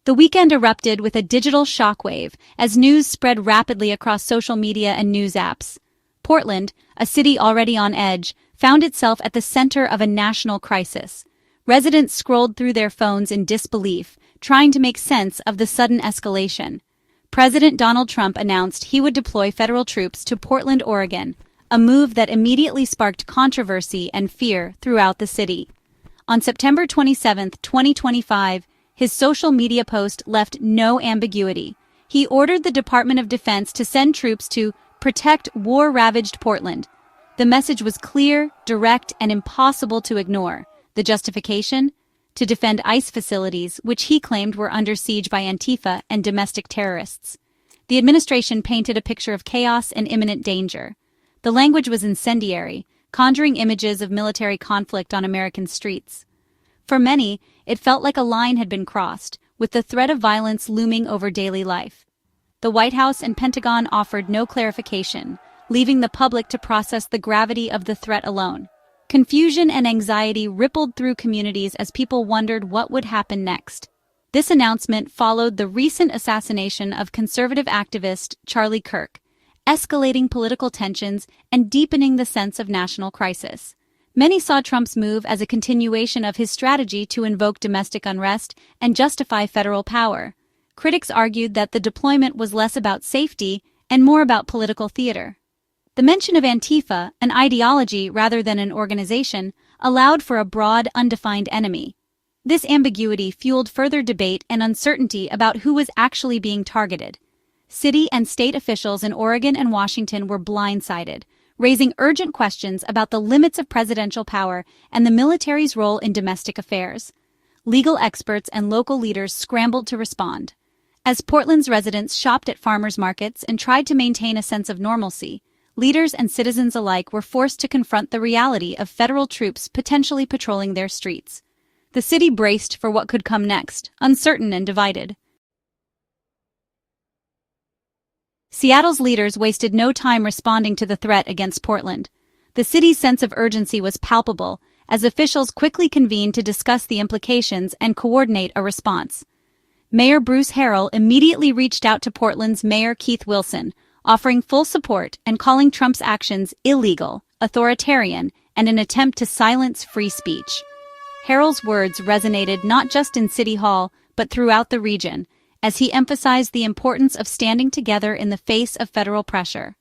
The weekend erupted with a digital shockwave as news spread rapidly across social media and news apps. Portland, a city already on edge, found itself at the center of a national crisis. Residents scrolled through their phones in disbelief, trying to make sense of the sudden escalation. President Donald Trump announced he would deploy federal troops to Portland, Oregon, a move that immediately sparked controversy and fear throughout the city. On September 27, 2025, his social media post left no ambiguity. He ordered the Department of Defense to send troops to protect war-ravaged Portland. The message was clear, direct, and impossible to ignore. The justification? To defend ICE facilities, which he claimed were under siege by Antifa and domestic terrorists. The administration painted a picture of chaos and imminent danger. The language was incendiary, conjuring images of military conflict on American streets. For many, it felt like a line had been crossed, with the threat of violence looming over daily life. The White House and Pentagon offered no clarification, leaving the public to process the gravity of the threat alone. Confusion and anxiety rippled through communities as people wondered what would happen next. This announcement followed the recent assassination of conservative activist Charlie Kirk, escalating political tensions and deepening the sense of national crisis. Many saw Trump's move as a continuation of his strategy to invoke domestic unrest and justify federal power. Critics argued that the deployment was less about safety and more about political theater. The mention of Antifa, an ideology rather than an organization, allowed for a broad, undefined enemy. This ambiguity fueled further debate and uncertainty about who was actually being targeted. City and state officials in Oregon and Washington were blindsided, raising urgent questions about the limits of presidential power and the military's role in domestic affairs. Legal experts and local leaders scrambled to respond. As Portland's residents shopped at farmers markets and tried to maintain a sense of normalcy, leaders and citizens alike were forced to confront the reality of federal troops potentially patrolling their streets. The city braced for what could come next, uncertain and divided. Seattle's leaders wasted no time responding to the threat against Portland. The city's sense of urgency was palpable, as officials quickly convened to discuss the implications and coordinate a response. Mayor Bruce Harrell immediately reached out to Portland's Mayor Keith Wilson, offering full support and calling Trump's actions illegal, authoritarian, and an attempt to silence free speech. Harrell's words resonated not just in City Hall, but throughout the region, as he emphasized the importance of standing together in the face of federal pressure.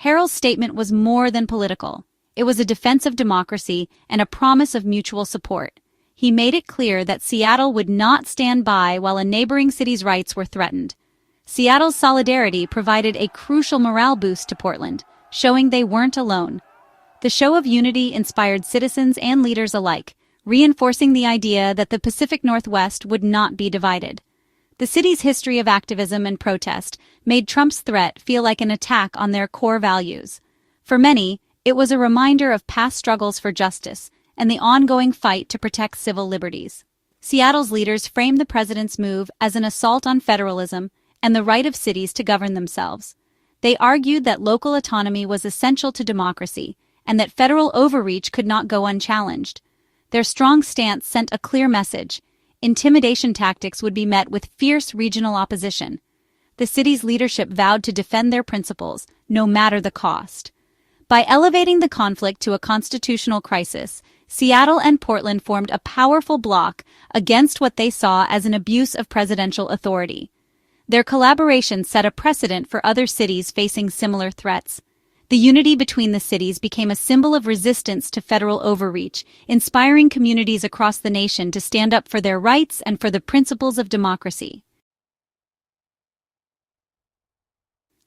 Harrell's statement was more than political. It was a defense of democracy and a promise of mutual support. He made it clear that Seattle would not stand by while a neighboring city's rights were threatened. Seattle's solidarity provided a crucial morale boost to Portland, showing they weren't alone. The show of unity inspired citizens and leaders alike, reinforcing the idea that the Pacific Northwest would not be divided. The city's history of activism and protest made Trump's threat feel like an attack on their core values. For many, it was a reminder of past struggles for justice and the ongoing fight to protect civil liberties. Seattle's leaders framed the president's move as an assault on federalism and the right of cities to govern themselves. They argued that local autonomy was essential to democracy and that federal overreach could not go unchallenged. Their strong stance sent a clear message: intimidation tactics would be met with fierce regional opposition. The city's leadership vowed to defend their principles, no matter the cost. By elevating the conflict to a constitutional crisis, Seattle and Portland formed a powerful bloc against what they saw as an abuse of presidential authority. Their collaboration set a precedent for other cities facing similar threats. The unity between the cities became a symbol of resistance to federal overreach, inspiring communities across the nation to stand up for their rights and for the principles of democracy.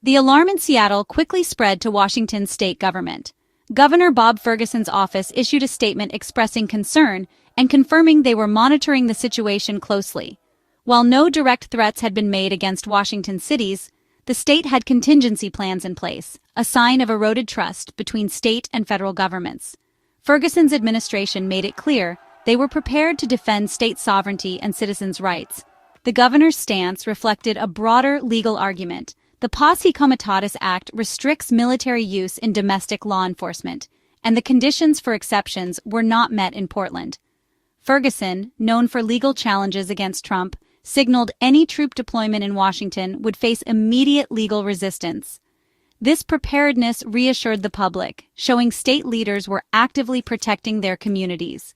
The alarm in Seattle quickly spread to Washington's state government. Governor Bob Ferguson's office issued a statement expressing concern and confirming they were monitoring the situation closely. While no direct threats had been made against Washington cities, the state had contingency plans in place, a sign of eroded trust between state and federal governments. Ferguson's administration made it clear they were prepared to defend state sovereignty and citizens' rights. The governor's stance reflected a broader legal argument. The Posse Comitatus Act restricts military use in domestic law enforcement, and the conditions for exceptions were not met in Portland. Ferguson, known for legal challenges against Trump, signaled any troop deployment in Washington would face immediate legal resistance. This preparedness reassured the public, showing state leaders were actively protecting their communities.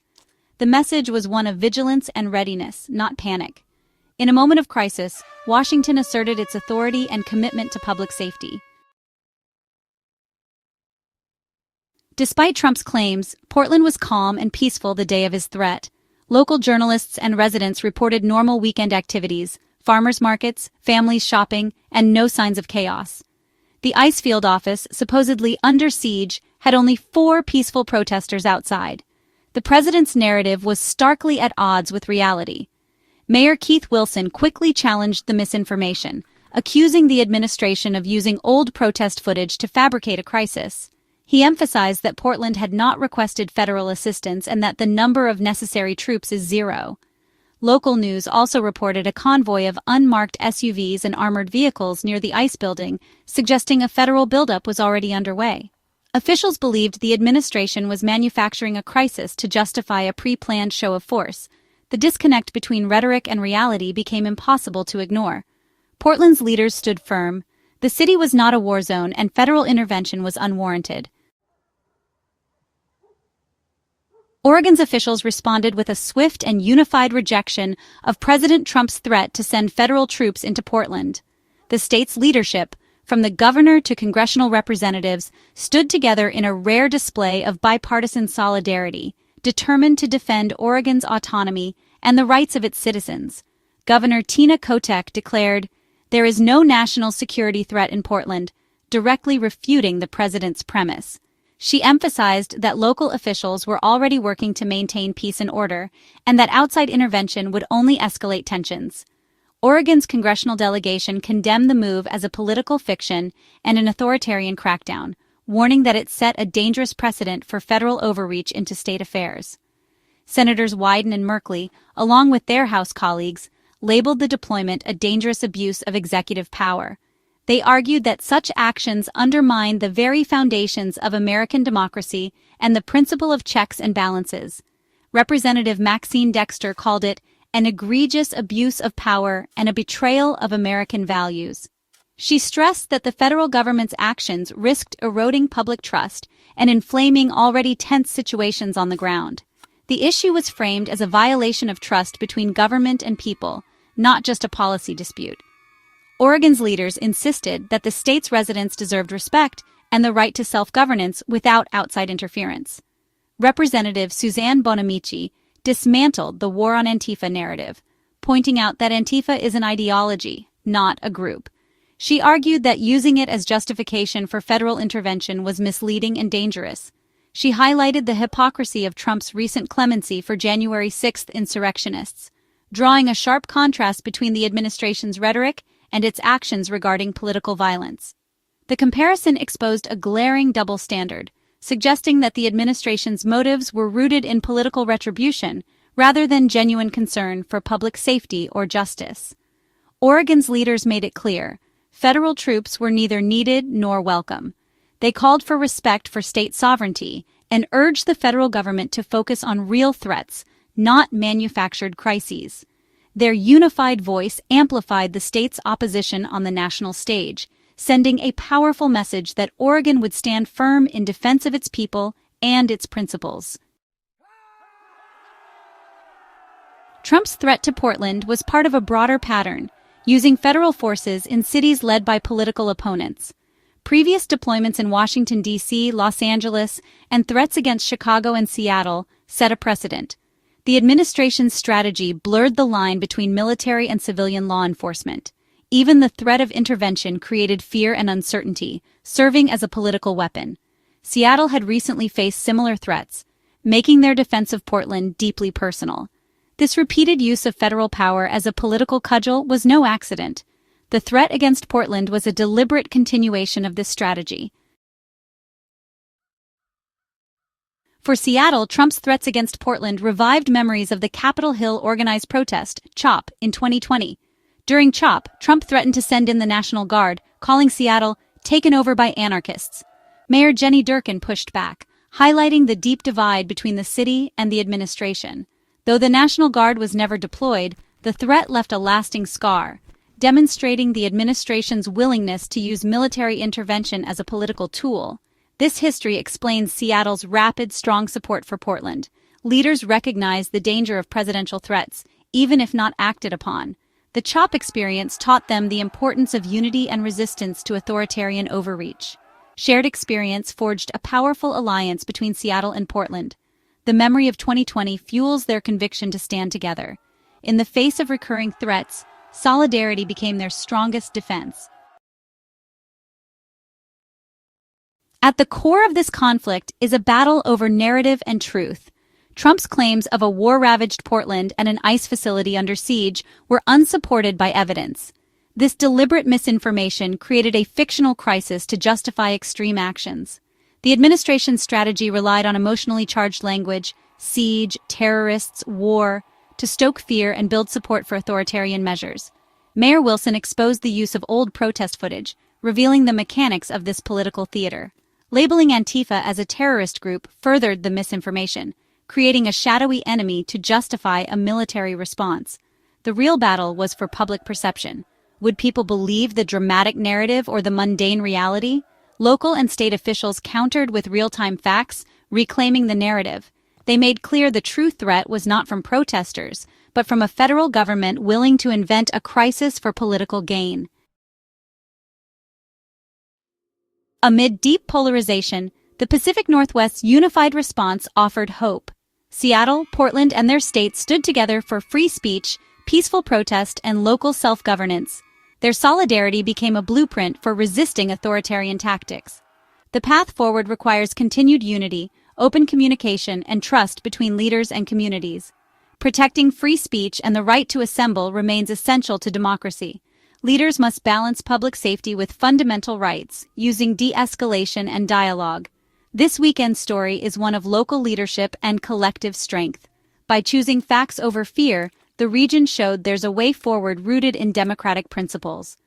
The message was one of vigilance and readiness, not panic. In a moment of crisis, Washington asserted its authority and commitment to public safety. Despite Trump's claims, Portland was calm and peaceful the day of his threat. Local journalists and residents reported normal weekend activities, farmers markets, families shopping, and no signs of chaos. The Icefield office, supposedly under siege, had only 4 peaceful protesters outside. The president's narrative was starkly at odds with reality. Mayor Keith Wilson quickly challenged the misinformation, accusing the administration of using old protest footage to fabricate a crisis. He emphasized that Portland had not requested federal assistance and that the number of necessary troops is 0. Local news also reported a convoy of unmarked SUVs and armored vehicles near the ICE building, suggesting a federal buildup was already underway. Officials believed the administration was manufacturing a crisis to justify a pre-planned show of force. The disconnect between rhetoric and reality became impossible to ignore. Portland's leaders stood firm. The city was not a war zone and federal intervention was unwarranted. Oregon's officials responded with a swift and unified rejection of President Trump's threat to send federal troops into Portland. The state's leadership, from the governor to congressional representatives, stood together in a rare display of bipartisan solidarity, determined to defend Oregon's autonomy and the rights of its citizens. Governor Tina Kotek declared, "There is no national security threat in Portland," directly refuting the president's premise. She emphasized that local officials were already working to maintain peace and order, and that outside intervention would only escalate tensions. Oregon's congressional delegation condemned the move as a political fiction and an authoritarian crackdown, warning that it set a dangerous precedent for federal overreach into state affairs. Senators Wyden and Merkley, along with their House colleagues, labeled the deployment a dangerous abuse of executive power. They argued that such actions undermine the very foundations of American democracy and the principle of checks and balances. Representative Maxine Dexter called it an egregious abuse of power and a betrayal of American values. She stressed that the federal government's actions risked eroding public trust and inflaming already tense situations on the ground. The issue was framed as a violation of trust between government and people, not just a policy dispute. Oregon's leaders insisted that the state's residents deserved respect and the right to self-governance without outside interference. Representative Suzanne Bonamici dismantled the war on Antifa narrative, pointing out that Antifa is an ideology, not a group. She argued that using it as justification for federal intervention was misleading and dangerous. She highlighted the hypocrisy of Trump's recent clemency for January 6th insurrectionists, drawing a sharp contrast between the administration's rhetoric and its actions regarding political violence. The comparison exposed a glaring double standard, suggesting that the administration's motives were rooted in political retribution rather than genuine concern for public safety or justice. Oregon's leaders made it clear, federal troops were neither needed nor welcome. They called for respect for state sovereignty and urged the federal government to focus on real threats, not manufactured crises. Their unified voice amplified the state's opposition on the national stage, sending a powerful message that Oregon would stand firm in defense of its people and its principles. Trump's threat to Portland was part of a broader pattern, using federal forces in cities led by political opponents. Previous deployments in Washington, D.C., Los Angeles, and threats against Chicago and Seattle set a precedent. The administration's strategy blurred the line between military and civilian law enforcement. Even the threat of intervention created fear and uncertainty, serving as a political weapon. Seattle had recently faced similar threats, making their defense of Portland deeply personal. This repeated use of federal power as a political cudgel was no accident. The threat against Portland was a deliberate continuation of this strategy. For Seattle, Trump's threats against Portland revived memories of the Capitol Hill organized protest, CHOP, in 2020. During CHOP, Trump threatened to send in the National Guard, calling Seattle taken over by anarchists. Mayor Jenny Durkan pushed back, highlighting the deep divide between the city and the administration. Though the National Guard was never deployed, The threat left a lasting scar, demonstrating the administration's willingness to use military intervention as a political tool. This history explains Seattle's rapid, strong support for Portland. Leaders recognize the danger of presidential threats, even if not acted upon. The CHOP experience taught them the importance of unity and resistance to authoritarian overreach. Shared experience forged a powerful alliance between Seattle and Portland. The memory of 2020 fuels their conviction to stand together. In the face of recurring threats, solidarity became their strongest defense. At the core of this conflict is a battle over narrative and truth. Trump's claims of a war-ravaged Portland and an ICE facility under siege were unsupported by evidence. This deliberate misinformation created a fictional crisis to justify extreme actions. The administration's strategy relied on emotionally charged language, siege, terrorists, war, to stoke fear and build support for authoritarian measures. Mayor Wilson exposed the use of old protest footage, revealing the mechanics of this political theater. Labeling Antifa as a terrorist group furthered the misinformation, creating a shadowy enemy to justify a military response. The real battle was for public perception. Would people believe the dramatic narrative or the mundane reality? Local and state officials countered with real-time facts, reclaiming the narrative. They made clear the true threat was not from protesters, but from a federal government willing to invent a crisis for political gain. Amid deep polarization, the Pacific Northwest's unified response offered hope. Seattle, Portland, and their states stood together for free speech, peaceful protest, and local self-governance. Their solidarity became a blueprint for resisting authoritarian tactics. The path forward requires continued unity, open communication, and trust between leaders and communities. Protecting free speech and the right to assemble remains essential to democracy. Leaders must balance public safety with fundamental rights, using de-escalation and dialogue. This weekend's story is one of local leadership and collective strength. By choosing facts over fear, the region showed there's a way forward rooted in democratic principles.